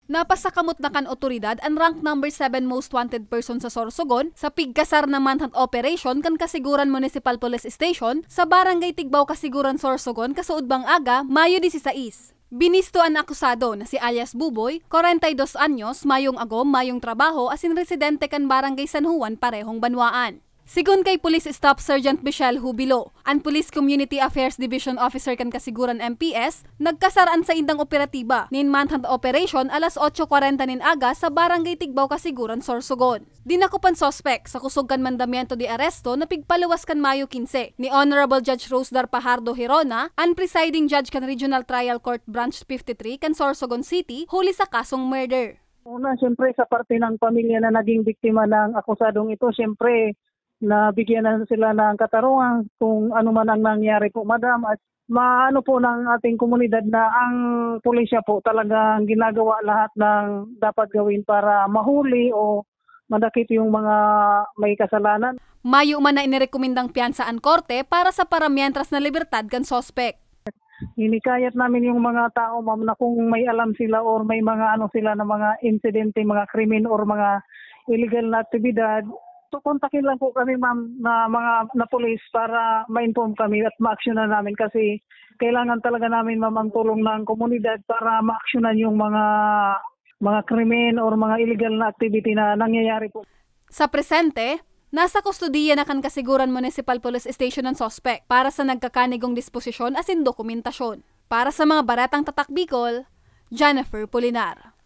Napasakamot na kan otoridad ang rank number 7 most wanted person sa Sorsogon sa pigkasar na manhunt operation kan Kasiguran Municipal Police Station sa Barangay Tigbaw, Kasiguran, Sorsogon kasuudbang aga, Mayo 16. Binisto ang akusado na si alias Buboy, 42 anyos, mayong agom, mayong trabaho asin residente kan Barangay San Juan, parehong Banwaan. Sigun kay Police Staff Sergeant Michelle Jubilo, ang Police Community Affairs Division Officer kan Kasiguran MPS, nagkasaraan sa indang operatiba nin manhunt operation alas 8:40 nin aga sa Barangay Tigbaw, Kasiguran, Sorsogon. Dinakupan sospek sa kusog kan mandamiento de aresto na pigpaluwas kan Mayo 15 ni Honorable Judge Rosdar Pajardo Hirona, ang presiding judge kan Regional Trial Court Branch 53 kan Sorsogon City, huli sa kasong murder. Una, siyempre sa parte ng pamilya na naging biktima ng akusadong ito, siyempre nabigyan na sila ng katarungan kung ano man ang nangyari po, madam, at maano po ng ating komunidad na ang pulisya po talagang ginagawa lahat ng dapat gawin para mahuli o madakip yung mga may kasalanan. Mayo man na inirekomendang piyansa ang korte para sa paramientras na libertad kan sospek. Hinikayat namin yung mga tao, ma'am, na kung may alam sila or may mga ano sila na mga insidente, mga krimen or mga illegal na aktibidad, so kontakin lang po kami, ma'am, na police para ma-inform kami at ma-actionan namin kasi kailangan talaga namin, ma'am, ang tulong ng komunidad para ma-actionan yung mga krimen or mga illegal na activity na nangyayari po. Sa presente, nasa kustudiya na kan Kasiguran Municipal Police Station ang sospek para sa nagkakanigong disposisyon asin dokumentasyon. Para sa mga baratang tatak Bicol, Jennifer Polinar.